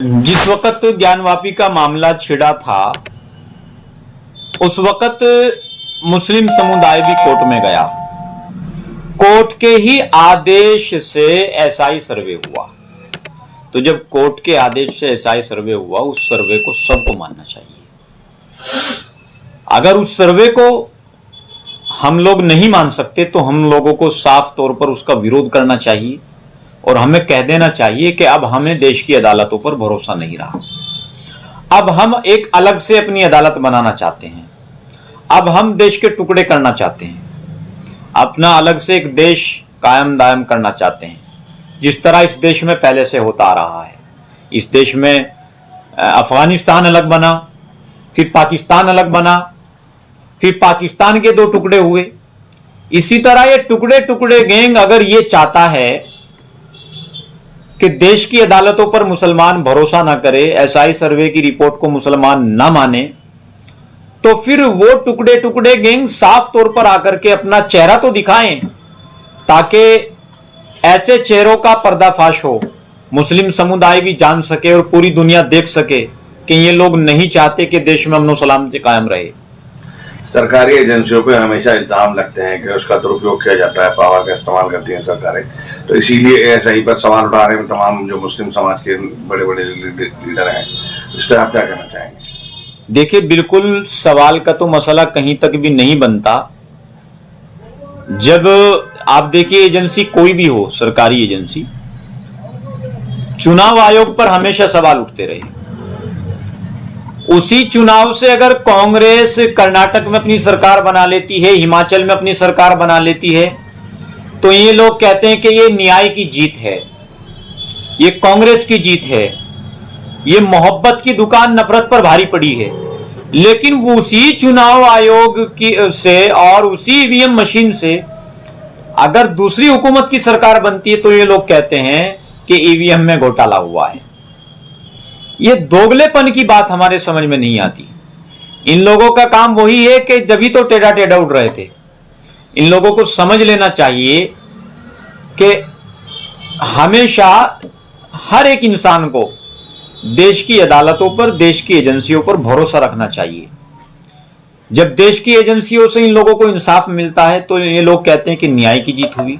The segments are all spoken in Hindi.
जिस वक्त ज्ञानवापी का मामला छिड़ा था उस वक्त मुस्लिम समुदाय भी कोर्ट में गया। कोर्ट के ही आदेश से एसआई सर्वे हुआ। तो जब कोर्ट के आदेश से एसआई सर्वे हुआ, उस सर्वे को सबको मानना चाहिए। अगर उस सर्वे को हम लोग नहीं मान सकते तो हम लोगों को साफ तौर पर उसका विरोध करना चाहिए और हमें कह देना चाहिए कि अब हमें देश की अदालतों पर भरोसा नहीं रहा। अब हम एक अलग से अपनी अदालत बनाना चाहते हैं। अब हम देश के टुकड़े करना चाहते हैं, अपना अलग से एक देश कायम दायम करना चाहते हैं, जिस तरह इस देश में पहले से होता आ रहा है। इस देश में अफगानिस्तान अलग बना, फिर पाकिस्तान अलग बना, फिर पाकिस्तान के दो टुकड़े हुए। इसी तरह ये टुकड़े टुकड़े गैंग अगर ये चाहता है कि देश की अदालतों पर मुसलमान भरोसा ना करे, एसआई सर्वे की रिपोर्ट को मुसलमान ना माने, तो फिर वो टुकड़े टुकड़े गैंग साफ तौर पर आकर के अपना चेहरा तो दिखाएं, ताकि ऐसे चेहरों का पर्दाफाश हो, मुस्लिम समुदाय भी जान सके और पूरी दुनिया देख सके कि ये लोग नहीं चाहते कि देश में अमन सलामती कायम रहे। सरकारी एजेंसियों पे हमेशा इल्जाम लगते हैं कि उसका दुरुपयोग किया जाता है, पावर का इस्तेमाल करती हैं सरकारें। तो इसीलिए एएसआई पर सवाल उठा रहे हैं तमाम जो मुस्लिम समाज के बड़े बड़े लीडर हैं। इस पर आप क्या कहना चाहेंगे? देखिए, बिल्कुल सवाल का तो मसला कहीं तक भी नहीं बनता। जब आप देखिए, एजेंसी कोई भी हो, सरकारी एजेंसी, चुनाव आयोग पर हमेशा सवाल उठते रहे। उसी चुनाव से अगर कांग्रेस कर्नाटक में अपनी सरकार बना लेती है, हिमाचल में अपनी सरकार बना लेती है, तो ये लोग कहते हैं कि ये न्याय की जीत है, ये कांग्रेस की जीत है, ये मोहब्बत की दुकान नफरत पर भारी पड़ी है। लेकिन उसी चुनाव आयोग की से और उसी ईवीएम मशीन से अगर दूसरी हुकूमत की सरकार बनती है तो ये लोग कहते हैं कि ईवीएम में घोटाला हुआ है। ये दोगलेपन की बात हमारे समझ में नहीं आती। इन लोगों का काम वही है कि जब ही तो टेढ़ा टेढ़ा उड़ रहे थे। इन लोगों को समझ लेना चाहिए कि हमेशा हर एक इंसान को देश की अदालतों पर, देश की एजेंसियों पर भरोसा रखना चाहिए। जब देश की एजेंसियों से इन लोगों को इंसाफ मिलता है तो ये लोग कहते हैं कि न्याय की जीत हुई,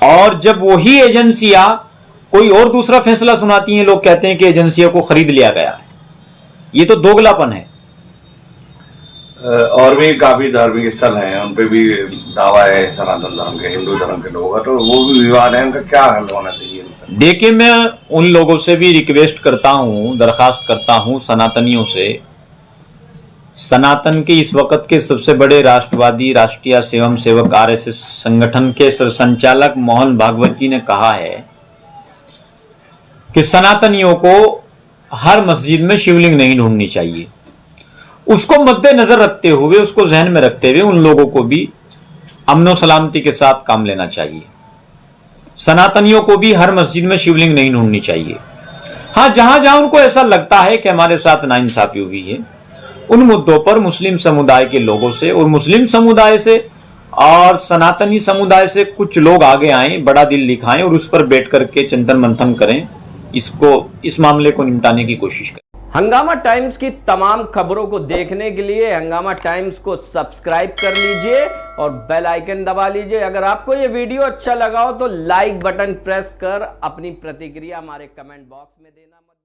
और जब वही एजेंसियां कोई और दूसरा फैसला सुनाती हैं, लोग कहते हैं कि एजेंसियों को खरीद लिया गया है। ये तो दोगलापन है। और भी काफी धार्मिक स्थल हैं, उन पे भी दावा है सनातन धर्म के, हिंदू धर्म के लोगों का, तो वो भी विवाद है, उनका क्या हल होना चाहिए? देखिए, मैं उन लोगों से भी रिक्वेस्ट करता हूं, दरखास्त करता हूं, सनातनियों से। सनातन के इस वक्त के सबसे बड़े राष्ट्रवादी राष्ट्रीय स्वयं सेवक आरएसएस संगठन के संचालक मोहन भागवत जी ने कहा है कि सनातनियों को हर मस्जिद में शिवलिंग नहीं ढूंढनी चाहिए। उसको मद्देनजर रखते हुए, उसको जहन में रखते हुए उन लोगों को भी अमन सलामती के साथ काम लेना चाहिए। सनातनियों को भी हर मस्जिद में शिवलिंग नहीं ढूंढनी चाहिए। हाँ, जहां जहां उनको ऐसा लगता है कि हमारे साथ नाइंसाफी हुई है, उन मुद्दों पर मुस्लिम समुदाय के लोगों से और मुस्लिम समुदाय से और सनातनी समुदाय से कुछ लोग आगे आए, बड़ा दिल दिखाएं और उस पर बैठ करके चिंतन मंथन करें, इस मामले को निपटाने की कोशिश करें। हंगामा टाइम्स की तमाम खबरों को देखने के लिए हंगामा टाइम्स को सब्सक्राइब कर लीजिए और बेल आइकन दबा लीजिए। अगर आपको ये वीडियो अच्छा लगा हो तो लाइक बटन प्रेस कर अपनी प्रतिक्रिया हमारे कमेंट बॉक्स में देना मत